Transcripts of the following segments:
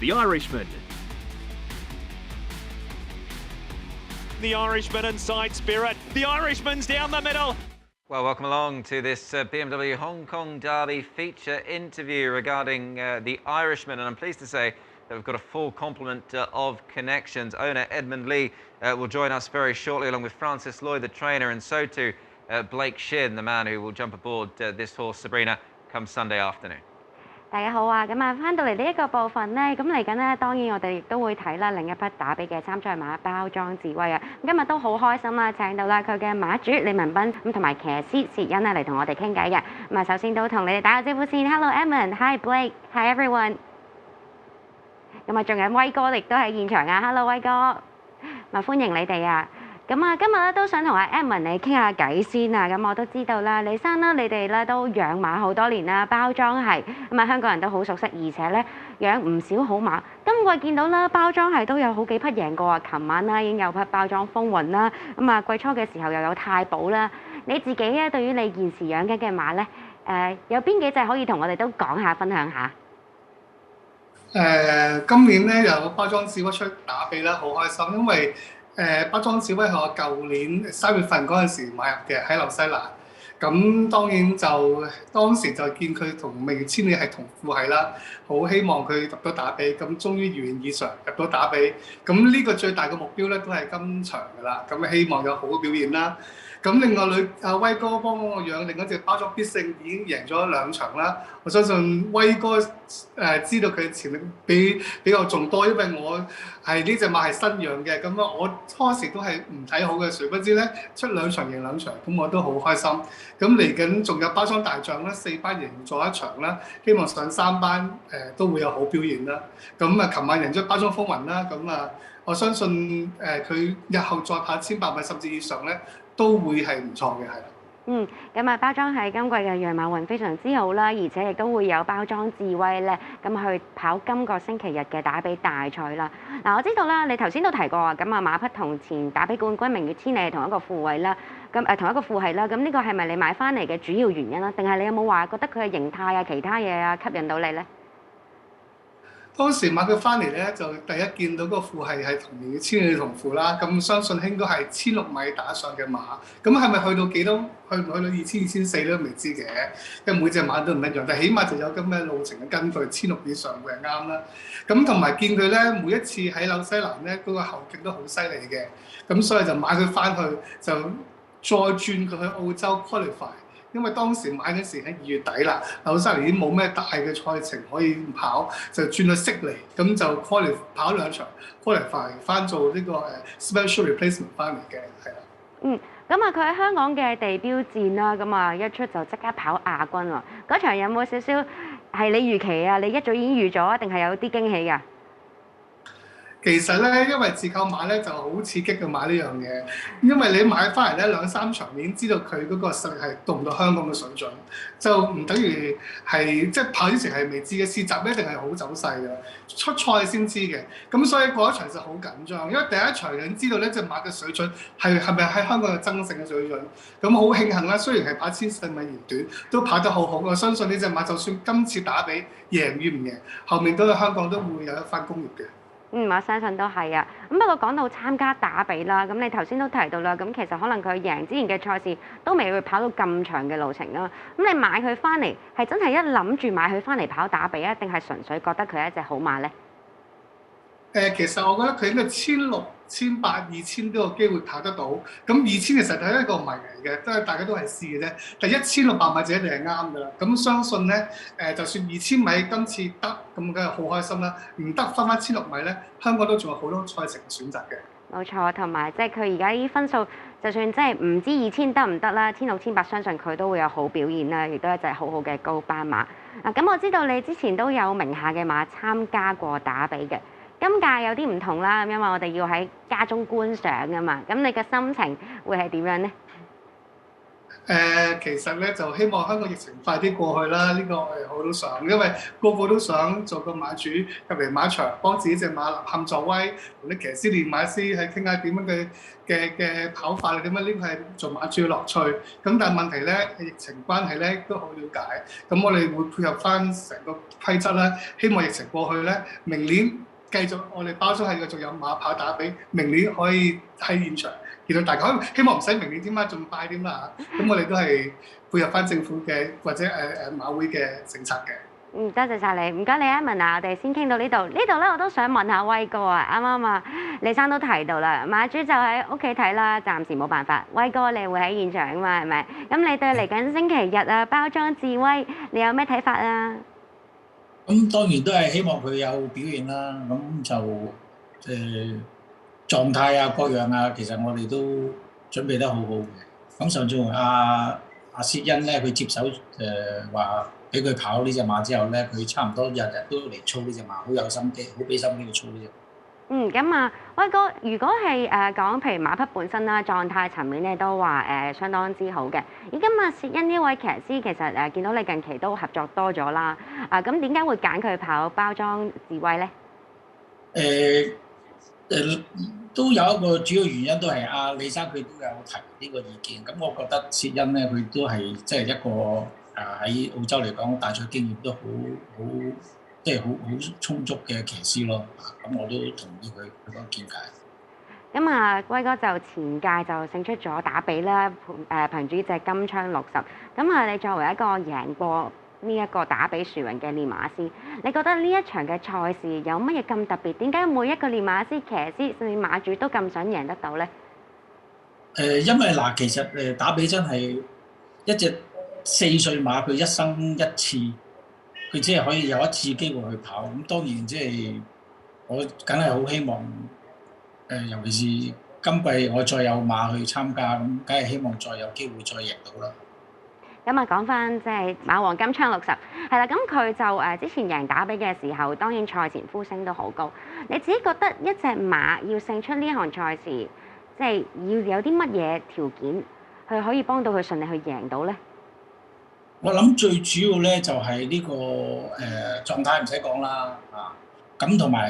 the Irishman. The Irishman and side spirit. The Irishman's down the middle. Well, welcome along to this BMW Hong Kong Derby feature interview regarding the Irishman, and I'm pleased to say that we've got a full complement of connections. Owner Edmund Lee will join us very shortly, along with Francis Lloyd, the trainer, and so too Blake Shin, the man who will jump aboard this horse, Sabrina, come Sunday afternoon. 大家好啊！咁啊，翻到嚟呢一個部分咧，咁嚟緊咧，當然我哋亦都會睇啦另一匹打比嘅參賽馬包裝智威啊！今日都好開心啦，請到啦佢嘅馬主李文斌咁同埋騎師薛恩咧嚟同我哋傾偈嘅。咁啊，首先都同你哋打個招呼先 ，Hello Edmund，Hi Blake，Hi everyone。咁啊，仲有威哥亦都喺現場啊，Hello 威哥，咁歡迎你哋啊！咁啊，今日咧都想同阿 Edmund 你傾下偈先啊！咁我都知道啦，李生啦，你哋咧都養馬好多年啦，包裝係咁啊，香港人都好熟悉，而且咧養唔少好馬。今季見到啦，包裝係都有好幾匹贏過啊！琴晚啦已經有匹包裝風雲啦，咁啊季初嘅時候又有太保啦。你自己咧對於你現時養緊嘅馬咧，有邊幾隻可以同我哋都講下分享下？今年咧有包裝智威出打比啦，好開心，因為包裝智威係我舊年3月份嗰陣時買入嘅喺紐西蘭，咁當時就見佢同明月千里係同父系啦，好希望佢入到打比，咁終於如願以償入到打比，咁呢個最大嘅目標咧都係今場㗎啦，咁希望有好嘅表現啦。咁另外阿威哥幫我養另一隻包裝必勝已經贏咗2場啦，我相信威哥知道佢潛力比較仲多，因為我係呢隻馬係新養嘅，咁我初時都係唔睇好嘅，誰不知咧出2場贏2場，咁我都好開心。咁嚟緊仲有包裝大將啦，4班贏咗1場啦，希望上3班都會有好表現啦。咁啊，琴晚贏咗包裝風雲啦，咁啊，我相信佢日後再跑1500米甚至以上咧，都會係唔錯嘅，係。咁啊，包裝係今季嘅養馬運非常之好啦，而且亦都會有包裝智威咧，咁去跑今個星期日嘅打比大賽啦。嗱，我知道啦，你頭先都提過啊，咁啊馬匹同前打比冠軍明月千里係同一個父位啦，咁同一個父系啦，咁呢個係咪你買翻嚟嘅主要原因啦？定係你有冇話覺得佢嘅形態啊、其他嘢啊吸引到你咧？當時買佢翻嚟咧，就第一見到個父係同明月千里同父啦，咁相信應該係1600米打上嘅馬，咁係咪去到幾多？去唔去到2000、2400都未知嘅，因為每隻馬都唔一樣，但係起碼就有咁嘅路程嘅根據，1600以上會係啱啦。咁同埋見佢咧，每一次喺紐西蘭咧嗰個後勁都好犀利嘅，咁所以就買佢翻去，就再轉佢去澳洲 qualify。因為當時買嗰時喺2月底啦，紐西蘭已經冇咩大嘅賽程可以跑，就轉去悉尼，咁就 qualify 跑2場 qualify 翻做呢個special replacement 翻嚟嘅，係啦。咁啊，佢喺香港嘅地標戰啦，咁啊一出就即刻跑亞軍喎。嗰場有冇少少係你預期啊？你一早已經預咗啊，定係有啲驚喜㗎？其實咧，因為自購馬咧就好刺激嘅買呢樣嘢，因為你買翻嚟咧2-3場已經知道佢嗰個實力係到唔到香港嘅水準，就唔等於係即係跑之前係未知嘅，試習一定係好走勢嘅，出賽先知嘅。咁所以嗰一場就好緊張，因為第一場已經知道呢隻馬嘅水準係咪喺香港有爭勝嘅水準。咁好慶幸啦，雖然係跑1400米嫌短，都跑得好好。我相信呢隻馬就算今次打比贏與唔贏，後面都喺香港都會有一番功業嘅。我相信都係啊。咁不過講到參加打比啦，咁你頭先都提到啦，咁其實可能佢贏之前嘅賽事都未會跑到咁長嘅路程啦。咁你買佢翻嚟係真係一諗住買佢翻嚟跑打比啊，定係純粹覺得佢係一隻好馬咧？其實我覺得佢應該1600、1800、2000都有機會跑得到。咁2000其實係一個謎嚟嘅，都係大家都係試嘅啫。但1600米就一定係啱㗎啦。咁相信咧，就算2000米今次得，咁梗係好開心啦。唔得翻1600米咧，香港都仲有好多賽程選擇嘅。冇錯，同埋即係佢而家啲分數，就算即係唔知2000得唔得啦，1600、1800相信佢都會有好表現啦，亦都係一隻好好嘅高班馬。咁我知道你之前都有名下嘅馬參加過打比嘅。今屆有啲唔同啦，因為我哋要喺家中觀賞㗎嘛，咁你嘅心情會係點樣呢？其實咧就希望香港疫情快啲過去啦，呢、個我哋好都想，因為個個都想做個馬主入嚟馬場，幫自己隻馬立喊助威，同啲騎師練馬師係傾下點樣嘅跑法啊點樣，呢個係做馬主嘅樂趣。咁但係問題咧，疫情關係咧都好了解，咁我哋會配合翻成個規則啦，希望疫情過去咧，明年繼續我哋包裝係繼續有馬跑打比，明年可以喺現場。見到大家，希望唔使明年添啦，仲快啲啦嚇。咁我哋都係配合翻政府嘅或者馬會嘅政策嘅。多謝晒你，唔該你啊，文啊，我哋先傾到呢度。呢度咧我都想問下威哥啊，啱啱啊，李生都提到啦，馬主就喺屋企睇啦，暫時冇辦法。威哥你會喺現場啊嘛，係咪？咁你對嚟緊星期日啊，包裝智威，你有咩睇法啊？咁當然都係希望佢有表現啦，咁就狀態啊各樣啊，其實我哋都準備得好好嘅。咁上次阿薛恩咧，佢接手話俾佢跑呢隻馬之後咧，佢差唔多日日都嚟操呢隻馬，好有心機，好俾心機去操呢隻馬。咁啊，威哥，如果係講譬如馬匹本身啦，狀態層面咧都話相當之好嘅。而今日薛恩呢位騎師其實見到你近期都合作多咗啦，咁點解會揀佢跑包裝智威咧？都有一個主要原因，都係阿李生佢都有提呢個意見。咁我覺得薛恩咧，佢都係即係一個喺澳洲嚟講大賽經驗都好即係好充足嘅騎師咯。咁我都同意佢個見解。咁啊，威哥就前屆就勝出咗打比啦，憑住隻金槍60。咁啊，你作為一個贏過呢一個打比殊榮嘅練馬師，你覺得呢一場嘅賽事有乜嘢咁特別？點解每一個練馬師、騎師甚至馬主都咁想贏得到咧？因為其實打比真係一隻4歲馬，佢一生一次，佢只係可以有一次機會去跑。咁當然即係我梗係好希望尤其是今季我再有馬去參加，咁梗係希望再有機會再贏到啦。咁啊，講翻即係馬王金槍60，係啦，咁佢就之前贏打比嘅時候，當然賽前呼聲都好高。你自己覺得一隻馬要勝出呢項賽事，即係要有啲乜嘢條件，佢可以幫到佢順利去贏到咧？我諗最主要咧就係呢個狀態唔使講啦，咁同埋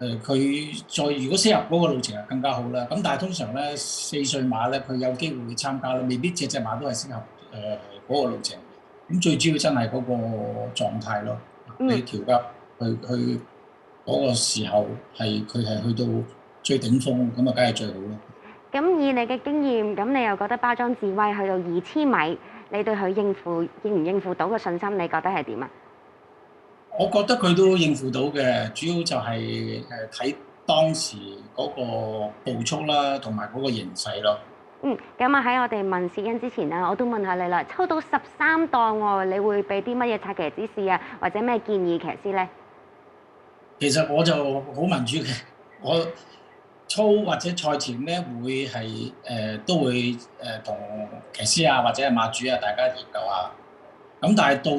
佢再如果適合嗰個路程就更加好啦。咁但係通常咧4歲馬咧，佢有機會去參加啦，未必隻馬都係適合嗰個路程。咁最主要真係嗰個狀態咯，你調急去嗰個時候佢係去到最頂峰，咁啊梗係最好咯。咁以你嘅經驗，咁你又覺得包裝智威去到2000米，你對佢應唔應付到嘅信心，你覺得係點啊？我覺得佢都應付到嘅，主要就係睇當時嗰個步速啦，同埋嗰個形勢咯。咁啊喺我哋問薛恩之前啦，我都問下你啦，抽到13檔喎，你會俾啲乜嘢策騎指示啊，或者咩建議騎師咧？其實我就好民主嘅，我操或者賽前咧會係都會同騎師啊或者係馬主啊大家研究下，咁但係到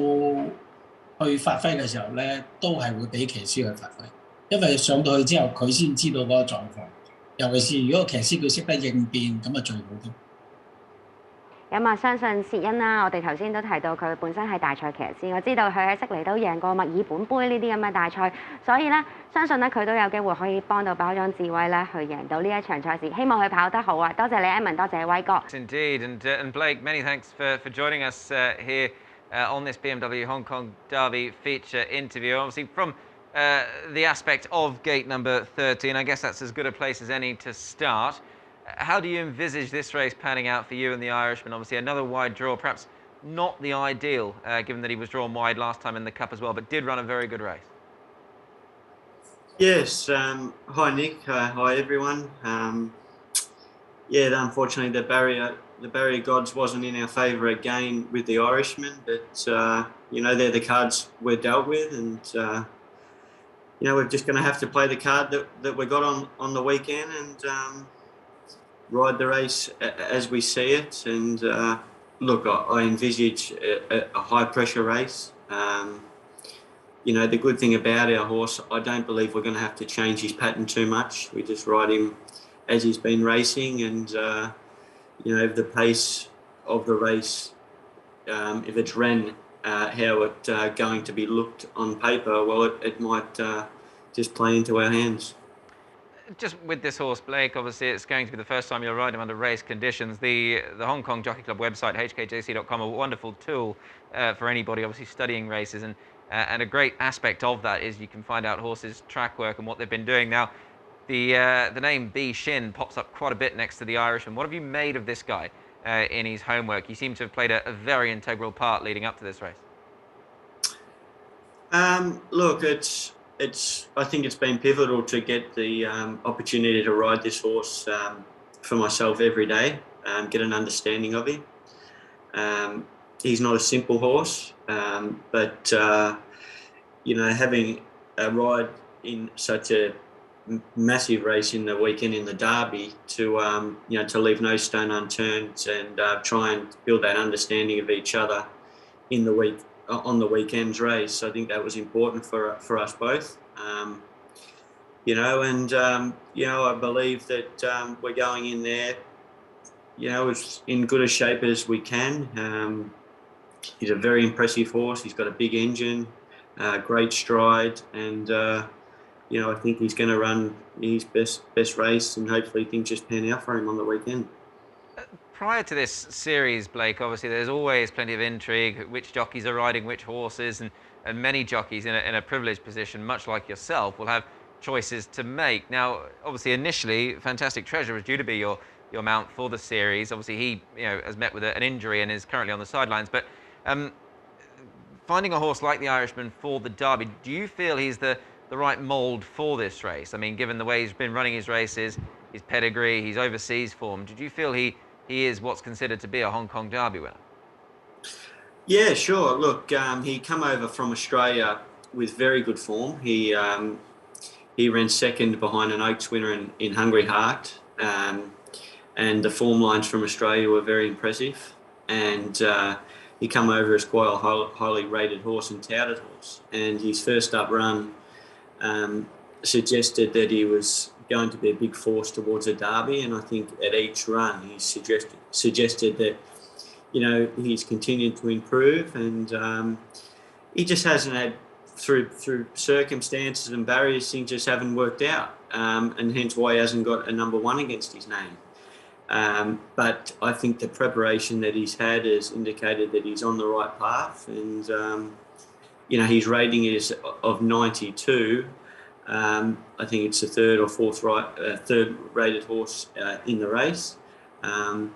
去發揮嘅時候咧，都係會俾騎師去發揮，因為上到去之後佢先知道嗰個狀況，尤其是如果騎師佢識得應變，咁啊最好啲。咁啊，相信薛恩啦，我哋頭先都提到佢本身係大賽騎師，我知道佢喺悉尼都贏過墨爾本杯呢啲咁嘅大賽，所以咧相信咧佢都有機會可以幫到包裝智威咧去贏到呢一場賽事，希望佢跑得好啊！多謝你 Edmund， 多謝威哥。Indeed, and Blake, many thanks for joining us here. On this BMW Hong Kong Derby feature interview, obviously from the aspect of gate number 13, I guess that's as good a place as any to start. How do you envisage this race panning out for you and the Irishman? Obviously another wide draw, perhaps not the ideal, given that he was drawn wide last time in the Cup as well, but did run a very good race. Yes, hi Nick, hi everyone. Yeah, unfortunately the barrier gods wasn't in our favour again with the Irishman, but you know, they're the cards we're dealt with, and you know, we're just going to have to play the card that we got on the weekend and ride the race as we see it. And look, I envisage a high pressure race. You know, the good thing about our horse, I don't believe we're going to have to change his pattern too much. We just ride him as he's been racing, and you know, if the pace of the race, if it's ran, how it's going to be looked on paper, well, it might just play into our hands. Just with this horse, Blake, obviously it's going to be the first time you'll ride him under race conditions. The Hong Kong Jockey Club website, hkjc.com, a wonderful tool for anybody obviously studying races, and a great aspect of that is you can find out horses' track work and what they've been doing. Now, the name B Shin pops up quite a bit next to the Irishman. What have you made of this guy in his homework? You seem to have played a very integral part leading up to this race. Look, I think it's been pivotal to get the opportunity to ride this horse for myself every day, get an understanding of him. He's not a simple horse, but having a ride in such a massive race in the weekend in the Derby to leave no stone unturned and try and build that understanding of each other in the week. On the weekend's race, I think that was important for us both. I believe that we're going in there, as in good a shape as we can. He's a very impressive horse. He's got a big engine, great stride, and I think he's going to run his best race, and hopefully things just pan out for him on the weekend. Prior to this series, Blake, obviously there's always plenty of intrigue, which jockeys are riding which horses, and many jockeys in a privileged position, much like yourself, will have choices to make. Now, obviously, initially, Fantastic Treasure was due to be your mount for the series. Obviously, he has met with an injury and is currently on the sidelines. But finding a horse like the Irishman for the Derby, do you feel he's the right mould for this race? I mean, given the way he's been running his races, his pedigree, his overseas form, did you feel he is what's considered to be a Hong Kong Derby winner? Yeah, sure. Look, he come over from Australia with very good form. He ran second behind an Oaks winner in Hungry Heart, and the form lines from Australia were very impressive. And he come over as quite a highly rated horse and touted horse. And his first up run suggested that he was going to be a big force towards a Derby, and I think at each run he suggested that he's continued to improve, and he just hasn't had through circumstances and barriers, things just haven't worked out, and hence why he hasn't got a number one against his name. But I think the preparation that he's had has indicated that he's on the right path, and his rating is of 92. I think it's the third or fourth third rated horse in the race, and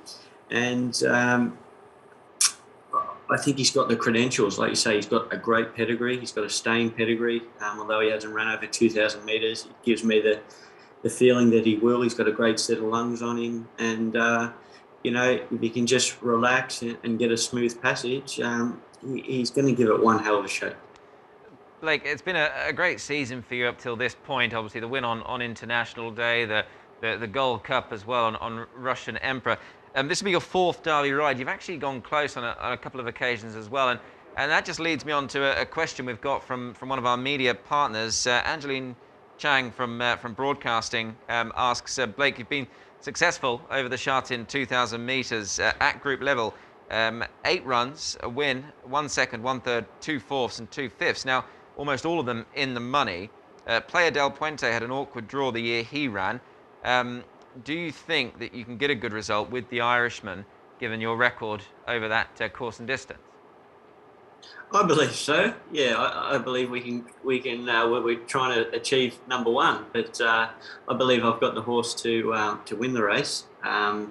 I think he's got the credentials. Like you say, he's got a great pedigree. He's got a staying pedigree. Although he hasn't run over 2,000 metres, it gives me the feeling that he will. He's got a great set of lungs on him, and if he can just relax and get a smooth passage, he's going to give it one hell of a show. Blake, it's been a great season for you up till this point. Obviously, the win on International Day, the Gold Cup as well on Russian Emperor. This will be your fourth Derby ride. You've actually gone close on a couple of occasions as well, and that just leads me on to a question we've got from one of our media partners. Angeline Chang from Broadcasting asks, Blake, you've been successful over the Sha Tin 2,000 metres at group level. 8 runs, a win, 1 second, 1/3, 2 fourths, and 2 fifths. Now, almost all of them in the money. Player Del Puente had an awkward draw the year he ran. Do you think that you can get a good result with the Irishman, given your record over that course and distance? I believe so. Yeah, I believe we can. We're trying to achieve number one, but I believe I've got the horse to win the race. I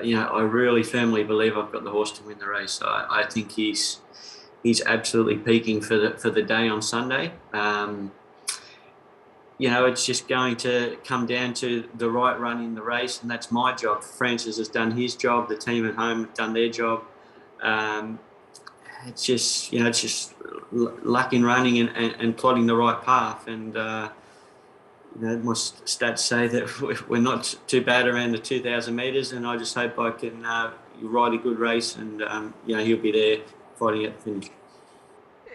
really firmly believe I've got the horse to win the race. I think he's absolutely peaking for the day on Sunday. It's just going to come down to the right run in the race, and that's my job. Francis has done his job. The team at home have done their job. It's just luck in running and plotting the right path. And my stats say that we're not too bad around the 2,000 metres, and I just hope I can ride a good race, and he'll be there fighting at the finish.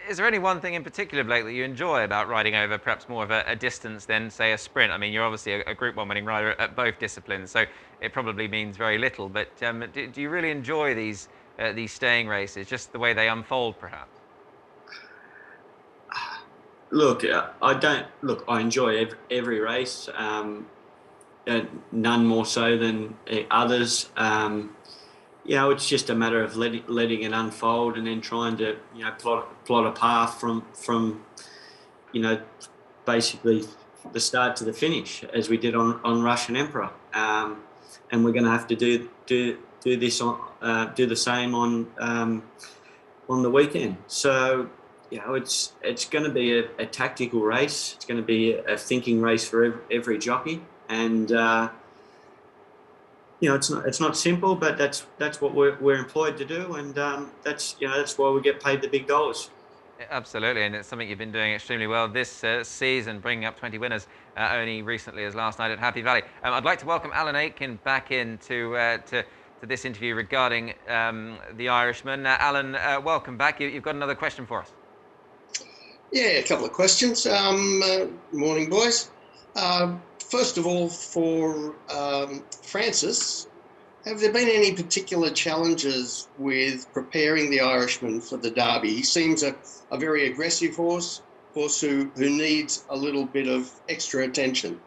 Is there any one thing in particular, Blake, that you enjoy about riding over perhaps more of a distance than, say, a sprint? I mean, you're obviously a Group 1 winning rider at both disciplines, so it probably means very little. But do you really enjoy these staying races, just the way they unfold, perhaps? Look, I don't. Look, I enjoy every race. None more so than others. You know, it's just a matter of letting it unfold and then trying to, you know, plot a path from you know, basically the start to the finish, as we did on Russian Emperor. And we're going to have to do this on do the same on the weekend. So, you know, it's going to be a tactical race. It's going to be a thinking race for every jockey, and you know, it's not simple, but that's what we're employed to do, and that's why we get paid the big dollars. Absolutely, and it's something you've been doing extremely well this season, bringing up 20 winners only recently as last night at Happy Valley. I'd like to welcome Alan Aitken back in to this interview regarding the Irishman. Alan, welcome back. You've got another question for us. Yeah, a couple of questions. Morning, boys. First of all, for Francis, have there been any particular challenges with preparing the Irishman for the Derby? He seems a very aggressive horse who needs a little bit of extra attention.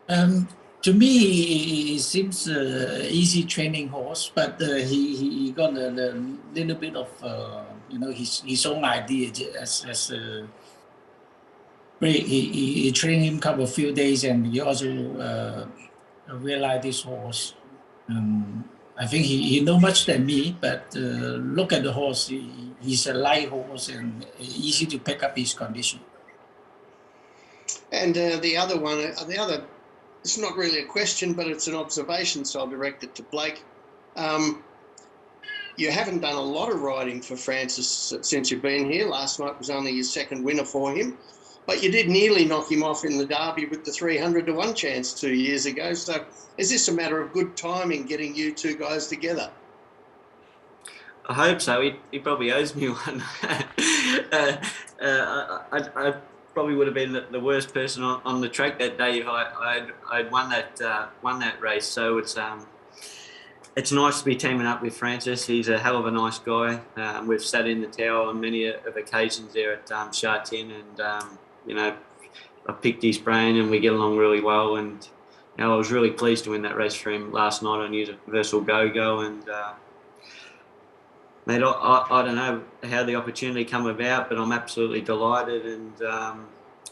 To me, he seems easy training horse, but he got a little bit of you know, his own idea as he trained him a few days, and he also realized this horse. I think he know much than me, but look at the horse. He's a light horse and easy to pick up his condition. And the other, it's not really a question, but it's an observation, so I'll direct it to Blake. You haven't done a lot of riding for Francis since you've been here. Last night was only your second winner for him, but you did nearly knock him off in the Derby with the 300-to-1 chance 2 years ago. So is this a matter of good timing getting you two guys together? I hope so. He probably owes me one. I probably would have been the worst person on the track that day if I'd won that race. So it's nice to be teaming up with Francis. He's a hell of a nice guy. We've sat in the tower on many of occasions there at Sha Tin, and you know, I picked his brain and we get along really well. And you know, I was really pleased to win that race for him last night on Universal Go-Go. And mate, I don't know how the opportunity come about, but I'm absolutely delighted. And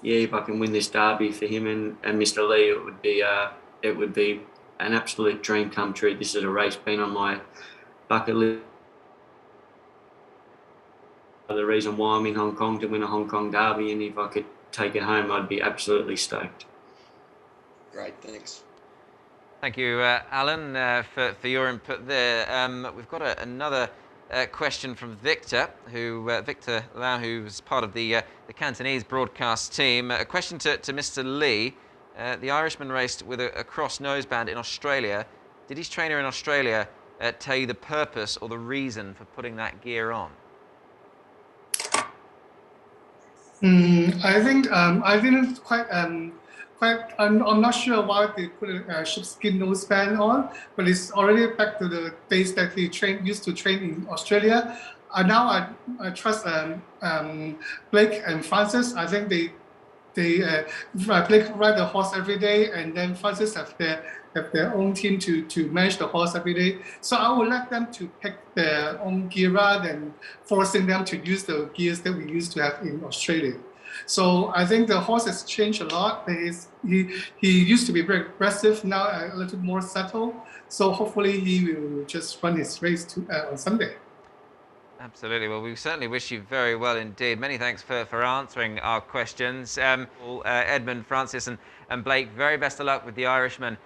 yeah, if I can win this Derby for him and Mr. Lee, it would be an absolute dream come true. This is a race been on my bucket list. The reason why I'm in Hong Kong, to win a Hong Kong Derby, and if I could take it home, I'd be absolutely stoked. Great, thanks. Thank you, Alan, for your input there. We've got another question from Victor, Victor Lau, who's part of the Cantonese broadcast team. A question to Mr. Lee. The Irishman raced with a cross noseband in Australia. Did his trainer in Australia tell you the purpose or the reason for putting that gear on? I think I didn't quite. I'm not sure why they put a sheepskin noseband on, but it's already back to the days that he used to train in Australia. Now I trust Blake and Francis. I think Blake ride the horse every day, and then Francis have their own team to manage the horse every day. So I will let them to pick their own gear rather than forcing them to use the gears that we used to have in Australia. So I think the horse has changed a lot. He used to be very aggressive, now a little more subtle. So hopefully he will just run his race on Sunday. Absolutely. Well, we certainly wish you very well indeed. Many thanks for answering our questions. Edmund, Francis and Blake, very best of luck with the Irishman